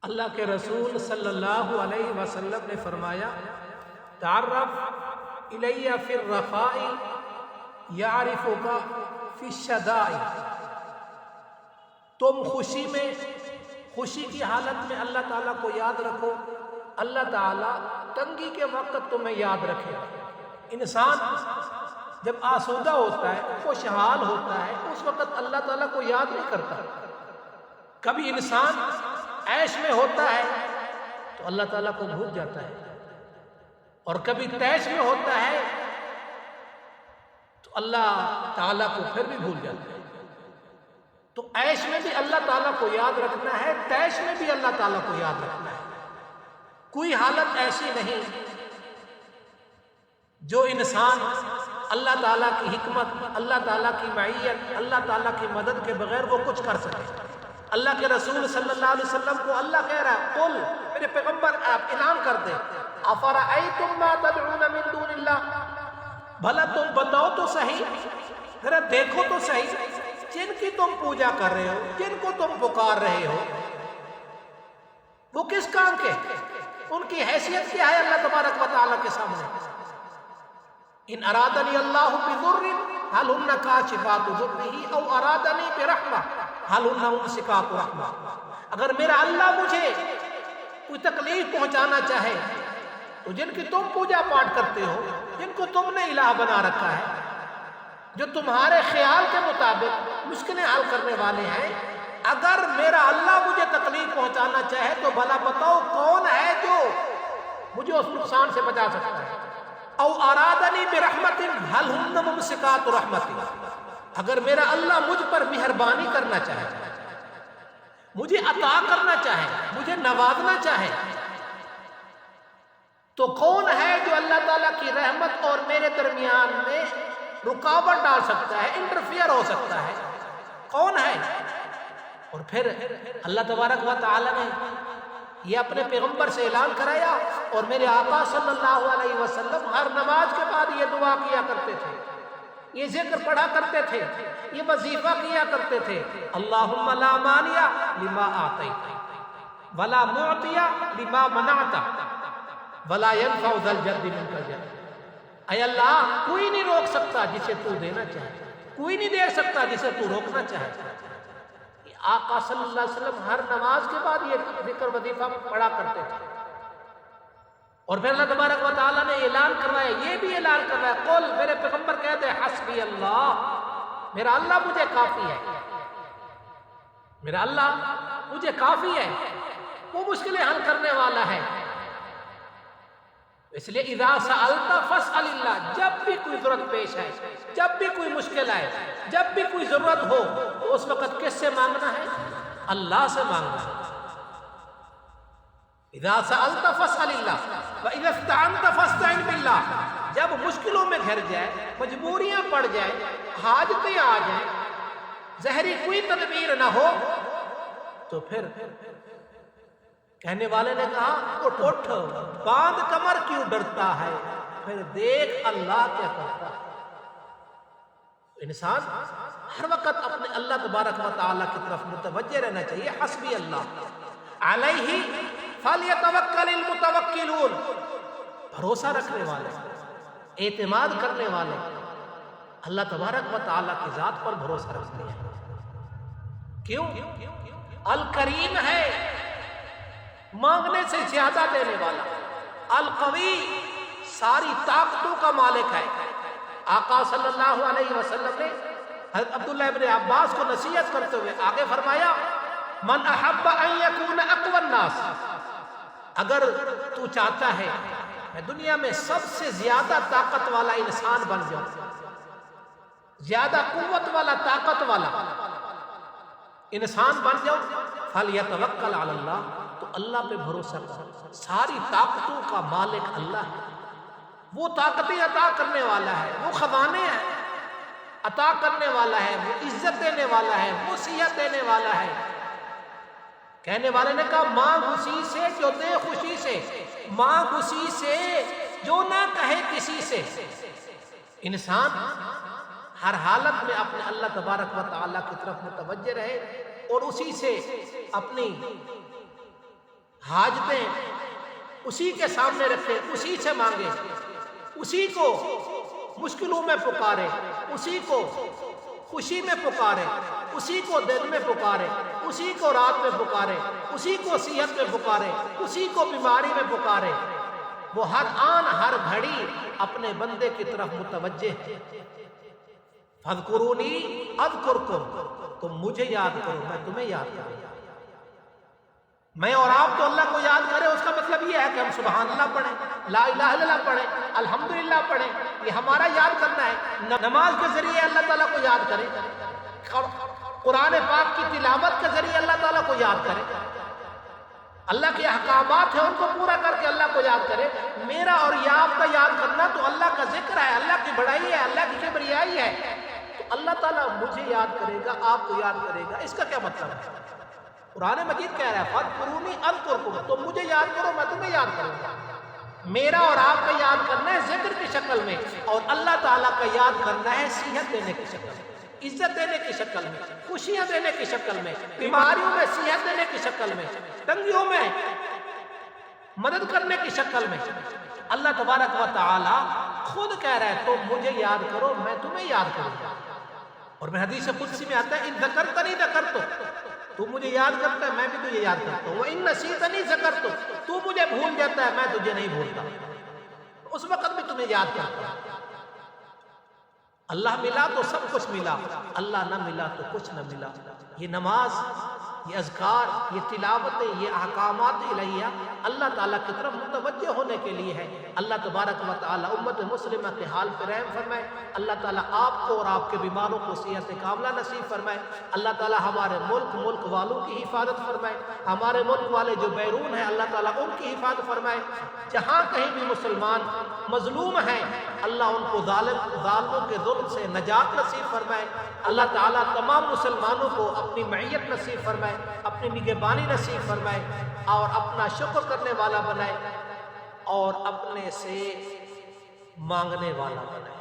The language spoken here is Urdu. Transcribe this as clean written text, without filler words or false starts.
اللہ کے رسول صلی اللہ علیہ وسلم نے فرمایا تعرف الی فی الرخاء یعرفک فی الشدائد، تم خوشی کی حالت میں اللہ تعالیٰ کو یاد رکھو، اللہ تعالیٰ تنگی کے وقت تمہیں یاد رکھے گا۔ انسان جب آسودہ ہوتا ہے، خوشحال ہوتا ہے، اس وقت اللہ تعالیٰ کو یاد نہیں کرتا۔ کبھی انسان عیش میں ہوتا ہے تو اللہ تعالیٰ کو بھول جاتا ہے، اور کبھی تیش میں ہوتا ہے تو اللہ تعالیٰ کو پھر بھی بھول جاتا ہے۔ تو عیش میں بھی اللہ تعالیٰ کو یاد رکھنا ہے، تیش میں بھی اللہ تعالیٰ کو یاد رکھنا ہے۔ کوئی حالت ایسی نہیں جو انسان اللہ تعالیٰ کی حکمت، اللہ تعالیٰ کی معیت، اللہ تعالیٰ کی مدد کے بغیر وہ کچھ کر سکے۔ اللہ کے رسول صلی اللہ علیہ وسلم کو اللہ کہہ رہا ہے قل، میرے پیغمبر آپ اعلان کر دیں، افرأیتم ما تدعون من دون اللہ، بھلا تم بتاؤ تو صحیح، ذرا دیکھو تو صحیح، جن کی تم پوجا کر رہے ہو، جن کو تم پکار رہے ہو، وہ کس کام کے، ان کی حیثیت کیا ہے اللہ تبارک و تعالیٰ کے سامنے؟ ان ارادنی اللہ بضر هل هن کاشفات ضره او ارادنی برحمہ هل هن ممسکات رحمہ۔ اگر میرا اللہ مجھے کوئی تکلیف پہنچانا چاہے تو جن کی تم پوجا پاٹ کرتے ہو، جن کو تم نے الہ بنا رکھا ہے، جو تمہارے خیال کے مطابق مشکلیں حل کرنے والے ہیں، اگر میرا اللہ مجھے تکلیف پہنچانا چاہے تو بھلا بتاؤ کون ہے جو مجھے اس نقصان سے بچا سکتا ہے؟ او ارادنی برحمت هل هن ممسکات رحمتی، اگر میرا اللہ مجھ پر مہربانی کرنا چاہے، مجھے عطا کرنا چاہے، مجھے نوازنا چاہے، تو کون ہے جو اللہ تعالیٰ کی رحمت اور میرے درمیان میں رکاوٹ ڈال سکتا ہے، انٹرفیئر ہو سکتا ہے؟ کون ہے؟ اور پھر اللہ تبارک و تعالیٰ نے یہ اپنے پیغمبر سے اعلان کرایا، اور میرے آقا صلی اللہ علیہ وسلم ہر نماز کے بعد یہ دعا کیا کرتے تھے، یہ ذکر پڑھا کرتے تھے، یہ وظیفہ کیا کرتے تھے، اللہم لا مانع لما آتیت ولا معطی لما منعت ولا ينفع ذا الجد منک الجد۔ اے اللہ، کوئی نہیں روک سکتا جسے تو دینا چاہے، کوئی نہیں دے سکتا جسے تو روکنا چاہے۔ آقا صلی اللہ علیہ وسلم ہر نماز کے بعد یہ ذکر وظیفہ پڑھا کرتے تھے، اور پھر اللہ تبارک و تعالیٰ نے اعلان کروایا، یہ بھی اعلان کروایا قل، میرے پیغمبر کہتے ہیں حسبی اللہ، میرا اللہ مجھے کافی ہے، میرا اللہ مجھے کافی ہے، وہ مشکلیں حل کرنے والا ہے۔ اس لیے اذا سألت فاسأل اللہ، جب بھی کوئی ضرورت پیش آئے، جب بھی کوئی مشکل آئے، جب بھی کوئی ضرورت ہو، تو اس وقت کس سے مانگنا ہے؟ اللہ سے مانگنا ہے۔ اذا سألت فاسأل اللہ واذا استعنت فاستعن باللہ، جب مشکلوں میں گھر جائے، مجبوریاں پڑ جائیں، حاجتیں آ جائیں، ظاہری کوئی تدبیر نہ ہو، تو پھر کہنے والے نے کہا اٹھ اٹھ، باندھ کمر کیوں ڈرتا ہے، پھر دیکھ اللہ کیا کرتا ہے۔ انسان ہر وقت اپنے اللہ تبارک و تعالیٰ کی طرف متوجہ رہنا چاہیے۔ حسبی اللہ علیہ فلیتوکل المتوکلون، بھروسہ رکھنے والے، اعتماد کرنے والے اللہ تبارک و تعالیٰ کی ذات پر بھروسہ رکھتے ہیں۔ کیوں؟ الکریم ہے، مانگنے سے زیادہ دینے والا، القوی، ساری طاقتوں کا مالک ہے۔ آقا صلی اللہ علیہ وسلم نے حضرت عبداللہ ابن عباس کو نصیحت کرتے ہوئے آگے فرمایا من احب ان یکون اقوی الناس، اگر تو چاہتا ہے میں دنیا میں سب سے زیادہ طاقت والا انسان بن جاؤں، زیادہ قوت والا، طاقت والا انسان بن جاؤں، فلیتوکل علی اللہ، تو اللہ پہ بھروسہ کر، ساری طاقتوں کا مالک اللہ ہے، وہ طاقتیں عطا کرنے والا ہے، وہ خزانے ہیں عطا کرنے والا ہے، وہ عزت دینے والا ہے، وہ صحت دینے والا ہے۔ کہنے والے نے کہا مانگ اسی سے جو دے خوشی سے، مانگ اسی سے جو نہ کہے کسی سے۔ انسان ہر حالت میں اپنے اللہ تبارک و تعالیٰ کی طرف متوجہ رہے اور اسی سے اپنی حاجتیں اسی کے سامنے رکھے، اسی سے مانگے، اسی کو مشکلوں میں پکارے، اسی کو خوشی میں پکارے، اسی کو دن میں پکارے، اسی کو رات میں پکارے، اسی کو صحت میں پکارے، اسی کو بیماری میں پکارے۔ وہ ہر آن ہر گھڑی اپنے بندے کی طرف متوجہ ہے۔ فاذکرونی اذکرکم، تم مجھے یاد کرو میں تمہیں یاد کروں گا۔ میں اور آپ تو اللہ کو یاد کریں، اس کا مطلب یہ ہے کہ ہم سبحان اللہ پڑھیں، لا الہ الا اللہ پڑھیں، الحمدللہ پڑھیں، یہ ہمارا یاد کرنا ہے۔ نماز کے ذریعے اللہ تعالیٰ کو یاد کریں، قرآن پاک کی تلاوت کے ذریعے اللہ تعالیٰ کو یاد کریں، اللہ کے احکامات ہیں ان کو پورا کر کے اللہ کو یاد کرے۔ میرا اور یہ آپ کا یاد کرنا تو اللہ کا ذکر ہے، اللہ کی بڑائی ہے، اللہ کی کبریائی ہے، تو اللہ تعالیٰ مجھے یاد کرے گا، آپ کو یاد کرے گا۔ اس کا کیا مطلب ہے؟ قرآن مجید کہہ رہا ہے فاذکرونی اذکرکم، تم مجھے یاد کرو میں تمہیں یاد کروں گا۔ میرا اور آپ کا یاد کرنا ہے ذکر کی شکل میں، اور اللہ تعالیٰ کا یاد کرنا ہے صحت دینے کی شکل میں، عزت دینے کی شکل میں، خوشیاں دینے کی شکل میں، بیماریوں میں صحت دینے کی شکل میں، تنگیوں میں مدد کرنے کی شکل میں۔ اللہ تبارک و تعالی خود کہہ رہا ہے تم مجھے یاد کرو میں تمہیں یاد کروں گا۔ اور میں حدیث قدسی میں آتا ہے ان ذکرتنی ذکرتک، تو مجھے یاد کرتا ہے میں بھی تجھے یاد کرتا ہوں، وَإِن نَسِيتَنِي ذَكَرْتُكَ، تو مجھے بھول جاتا ہے میں تجھے نہیں بھولتا، اس وقت بھی تمہیں یاد کرتا ہوں۔ اللہ ملا تو سب کچھ ملا، اللہ نہ ملا تو کچھ نہ ملا۔ یہ نماز، یہ اذکار، یہ تلاوتیں، یہ احکامات الہیہ اللہ تعالیٰ کی طرف متوجہ ہونے کے لیے ہے۔ اللہ تبارک و تعالیٰ امت مسلمہ کے حال پر رحم فرمائے۔ اللہ تعالیٰ آپ کو اور آپ کے بیماروں کو صحت کاملہ نصیب فرمائے۔ اللہ تعالیٰ ہمارے ملک والوں کی حفاظت فرمائے۔ ہمارے ملک والے جو بیرون ہیں اللہ تعالیٰ ان کی حفاظت فرمائے۔ جہاں کہیں بھی مسلمان مظلوم ہیں اللہ ان کو ظالموں کے ظلم سے نجات نصیب فرمائے۔ اللہ تعالیٰ تمام مسلمانوں کو اپنی معیت نصیب فرمائے، اپنی نگہبانی نصیب فرمائے، اور اپنا شکر کرنے والا بنائے، اور اپنے سے مانگنے والا بنائے۔